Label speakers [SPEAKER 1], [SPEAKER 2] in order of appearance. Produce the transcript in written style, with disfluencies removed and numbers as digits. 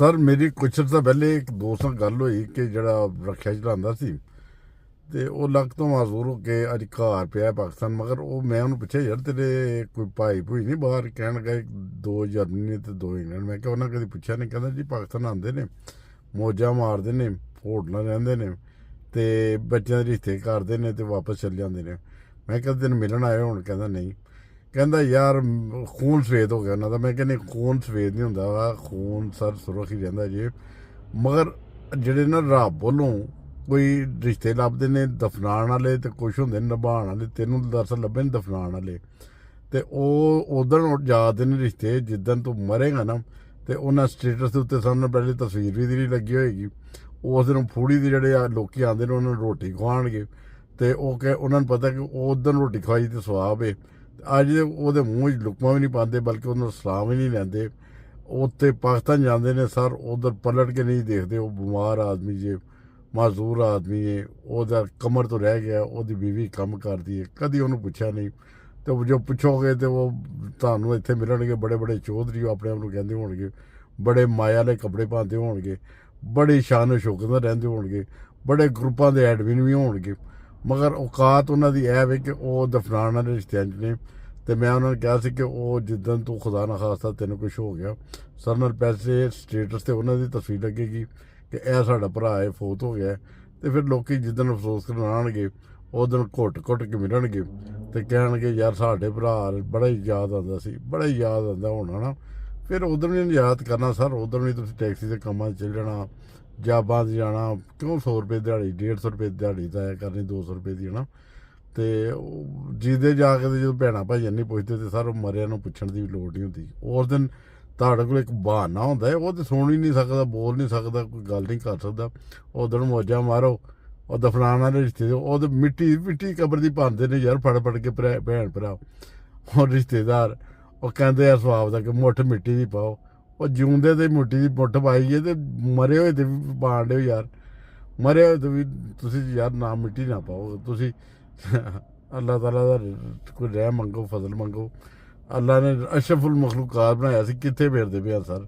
[SPEAKER 1] Sir ਮੇਰੀ ਕੁਛ ਚਿਰ ਤੋਂ ਪਹਿਲੇ ਇੱਕ ਦੋਸਤ ਨਾਲ ਗੱਲ ਹੋਈ ਕਿ ਜਿਹੜਾ ਰਕਸ਼ਾ ਚਲਾਉਂਦਾ ਸੀ ਤੇ ਉਹ ਲੱਕ ਤੋਂ ਮਾਜ਼ੂਰ ਹੋ ਕੇ ਅੱਜ ਘਰ ਪਿਆ ਪਾਕਿਸਤਾਨ। ਮਗਰ ਉਹ ਮੈਂ ਉਹਨੂੰ ਪੁੱਛਿਆ ਯਾਰ ਤੇਰੇ ਕੋਈ ਭਾਈ ਭੂਈ ਨਹੀਂ ਬਾਹਰ? ਕਹਿਣ ਲੱਗਾ ਦੋ ਜਰਮਨੀ ਤੇ ਦੋ ਇੰਗਲੈਂਡ। ਮੈਂ ਕਿਹਾ ਉਹਨਾਂ ਕਦੀ ਪੁੱਛਿਆ ਨਹੀਂ। ਕਹਿੰਦਾ ਜੀ ਪਾਕਿਸਤਾਨ ਆਉਂਦੇ ਨੇ, ਮੌਜਾਂ ਮਾਰਦੇ ਨੇ, ਹੋਟਲਾਂ ਰਹਿੰਦੇ ਨੇ ਤੇ ਬੱਚਿਆਂ ਦੇ ਰਿਸ਼ਤੇ ਕਰਦੇ ਨੇ ਤੇ ਵਾਪਸ ਚੱਲ ਜਾਂਦੇ ਨੇ। ਮੈਂ ਕਿਹਾ ਤੈਨੂੰ ਮਿਲਣ ਆਏ ਹੁਣ? ਕਹਿੰਦਾ ਨਹੀਂ। ਕਹਿੰਦਾ ਯਾਰ ਖੂਨ ਸਫੇਦ ਹੋ ਗਿਆ ਉਹਨਾਂ ਦਾ। ਮੈਂ ਕਹਿੰਦਾ ਖੂਨ ਸਫੇਦ ਨਹੀਂ ਹੁੰਦਾ ਵਾ, ਖੂਨ ਸਰ ਸੁਰਖ ਹੀ ਰਹਿੰਦਾ ਜੇ। ਮਗਰ ਜਿਹੜੇ ਨਾ ਰੱਬ ਵੱਲੋਂ ਕੋਈ ਰਿਸ਼ਤੇ ਲੱਭਦੇ ਨੇ ਦਫਨਾਉਣ ਵਾਲੇ ਤੇ ਕੁਛ ਹੁੰਦੇ ਨੇ ਨਿਭਾਉਣ ਵਾਲੇ। ਤੈਨੂੰ ਦਰਅਸਲ ਲੱਭੇ ਨੇ ਦਫਨਾਉਣ ਵਾਲੇ ਤੇ ਉਹ ਉਦਣ ਯਾਦ ਨੇ ਰਿਸ਼ਤੇ ਜਿੱਦਣ ਤੂੰ ਮਰੇਗਾ ਨਾ। ਤੇ ਉਹਨਾਂ ਸਟੇਟਸ ਦੇ ਉੱਤੇ ਸਾਹਮਣੇ ਪਹਿਲੇ ਤਸਵੀਰ ਵੀ ਤੇਰੀ ਲੱਗੀ ਹੋਏਗੀ। ਉਸ ਦਿਨ ਫੂੜੀ ਦੇ ਜਿਹੜੇ ਲੋਕੀ ਆਉਂਦੇ ਨੇ ਉਹਨਾਂ ਨੂੰ ਰੋਟੀ ਖਵਾਉਣਗੇ ਤੇ ਉਹ ਉਹਨਾਂ ਨੂੰ ਪਤਾ ਕਿ ਉਹ ਦਿਨ ਰੋਟੀ ਖਵਾਈ ਤੇ ਸਵਾਬ ਹੈ। ਅੱਜ ਉਹਦੇ ਮੂੰਹ 'ਚ ਲੁਕਮਾ ਵੀ ਨਹੀਂ ਪਾਉਂਦੇ, ਬਲਕਿ ਉਹਨਾਂ ਨੂੰ ਸਲਾਮ ਵੀ ਨਹੀਂ ਲੈਂਦੇ। ਉੱਥੇ ਪਾਕਿਸਤਾਨ ਜਾਂਦੇ ਨੇ ਸਰ, ਉਧਰ ਪਲਟ ਕੇ ਨਹੀਂ ਦੇਖਦੇ। ਉਹ ਬਿਮਾਰ ਆਦਮੀ ਜੇ, ਮਾਜ਼ੂਰ ਆਦਮੀ ਹੈ, ਉਹਦਾ ਕਮਰ ਤੋਂ ਰਹਿ ਗਿਆ, ਉਹਦੀ ਬੀਵੀ ਕੰਮ ਕਰਦੀ ਹੈ, ਕਦੀ ਉਹਨੂੰ ਪੁੱਛਿਆ ਨਹੀਂ। ਤੇ ਜੋ ਪੁੱਛੋਗੇ ਤੇ ਉਹ ਤੁਹਾਨੂੰ ਇੱਥੇ ਮਿਲਣਗੇ ਬੜੇ ਬੜੇ ਚੌਧਰੀ, ਆਪਣੇ ਆਪ ਨੂੰ ਕਹਿੰਦੇ ਹੋਣਗੇ, ਬੜੇ ਮਾਇਆ ਵਾਲੇ ਕੱਪੜੇ ਪਾਉਂਦੇ ਹੋਣਗੇ, ਬੜੀ ਸ਼ਾਨ ਸ਼ੌਕਤ ਨਾਲ ਰਹਿੰਦੇ ਹੋਣਗੇ, ਬੜੇ ਗਰੁੱਪਾਂ ਦੇ ਐਡਮਿਨ ਵੀ ਹੋਣਗੇ। ਮਗਰ ਔਕਾਤ ਉਹਨਾਂ ਦੀ ਇਹ ਵੇ ਕਿ ਉਹ ਦਫਨਾਉਣ ਵਾਲੇ ਰਿਸ਼ਤਿਆਂ 'ਚ ਨੇ। ਤੇ ਮੈਂ ਉਹਨਾਂ ਨੂੰ ਕਿਹਾ ਸੀ ਕਿ ਉਹ ਜਿੱਦਣ ਤੂੰ ਖੁਦਾ ਨਾ ਖਾਸਤਾ ਤੈਨੂੰ ਕੁਛ ਹੋ ਗਿਆ, ਸਰ ਨਾਲ ਪੈਸੇ ਸਟੇਟਸ ਤੇ ਉਹਨਾਂ ਦੀ ਤਸਵੀਰ ਲੱਗੇਗੀ ਕਿ ਇਹ ਸਾਡਾ ਭਰਾ ਹੈ, ਫੌਤ ਹੋ ਗਿਆ। ਤੇ ਫਿਰ ਲੋਕੀ ਜਿੱਦਣ ਅਫਸੋਸ ਕਰਨ ਆਉਣਗੇ ਉਹ ਦਿਨ ਘੁੱਟ ਘੁੱਟ ਕੇ ਮਿਲਣਗੇ ਤੇ ਕਹਿਣਗੇ ਯਾਰ ਸਾਡੇ ਭਰਾ ਬੜਾ ਹੀ ਯਾਦ ਆਉਂਦਾ ਸੀ, ਬੜਾ ਹੀ ਯਾਦ ਆਉਂਦਾ ਹੋਣਾ ਨਾ। ਫਿਰ ਉਧਰ ਵੀ ਯਾਦ ਕਰਨਾ ਸਰ, ਉਧਰ ਵੀ ਤੁਸੀਂ ਟੈਕਸੀ ਦੇ ਕੰਮਾਂ 'ਚ ਚੱਲ ਜਾਣਾ, ਜਾਬਾਂ 'ਚ ਜਾਣਾ। ਕਿਉਂ 100 ਰੁਪਏ ਦਿਹਾੜੀ, 150 ਰੁਪਏ ਦਿਹਾੜੀ ਤਾਂ ਕਰਨੀ, 200 ਰੁਪਏ ਦੀ ਹੈ ਨਾ। ਤੇ ਜਿਹਦੇ ਜਾ ਕੇ ਜਦੋਂ ਭੈਣਾਂ ਭਾਈਆਂ ਨਹੀਂ ਪੁੱਛਦੇ ਤੇ ਸਰ ਮਰਿਆਂ ਨੂੰ ਪੁੱਛਣ ਦੀ ਵੀ ਲੋੜ ਨਹੀਂ ਹੁੰਦੀ। ਉਸ ਦਿਨ ਤੁਹਾਡੇ ਕੋਲ ਇੱਕ ਬਹਾਨਾ ਹੁੰਦਾ ਹੈ, ਉਹ ਤਾਂ ਸੁਣ ਹੀ ਨਹੀਂ ਸਕਦਾ, ਬੋਲ ਨਹੀਂ ਸਕਦਾ, ਕੋਈ ਗੱਲ ਨਹੀਂ ਕਰ ਸਕਦਾ। ਉਹ ਦਿਨ ਮੌਜਾਂ ਮਾਰੋ, ਉਹ ਦਫਨਾਉਣ ਵਾਲੇ ਰਿਸ਼ਤੇ ਉਹ ਮਿੱਟੀ ਮਿੱਟੀ ਕਬਰ ਦੀ ਪਾਉਂਦੇ ਨੇ ਯਾਰ, ਫੜ ਫੜ ਕੇ ਭੈਣ ਭਰਾ। ਉਹ ਰਿਸ਼ਤੇਦਾਰ ਉਹ ਕਹਿੰਦੇ ਆ ਸਵਾਬ ਦਾ ਕਿ ਮੁੱਠ ਮਿੱਟੀ ਦੀ ਪਾਓ। ਉਹ ਜਿਉਂਦੇ ਤੇ ਮਿੱਟੀ ਦੀ ਮੁੱਠ ਪਾਈਏ ਤੇ ਮਰੇ ਹੋਏ ਤੇ ਵੀ ਪਾਣ ਦਿਓ ਯਾਰ, ਮਰੇ ਹੋਏ ਤੇ ਵੀ ਤੁਸੀਂ ਯਾਰ ਨਾ ਮਿੱਟੀ ਨਾ ਪਾਓ। ਤੁਸੀਂ ਅੱਲਾਹ ਤਾਲਾ ਦਾ ਕੋਈ ਰਹਿਮ ਮੰਗੋ, ਫਜ਼ਲ ਮੰਗੋ। ਅੱਲਾਹ ਨੇ ਅਸ਼ਰਫੁਲ ਮਖਲੂਕਾਤ ਬਣਾਇਆ ਸੀ, ਕਿੱਥੇ ਫੇਰਦੇ ਪਿਆ ਸਰ।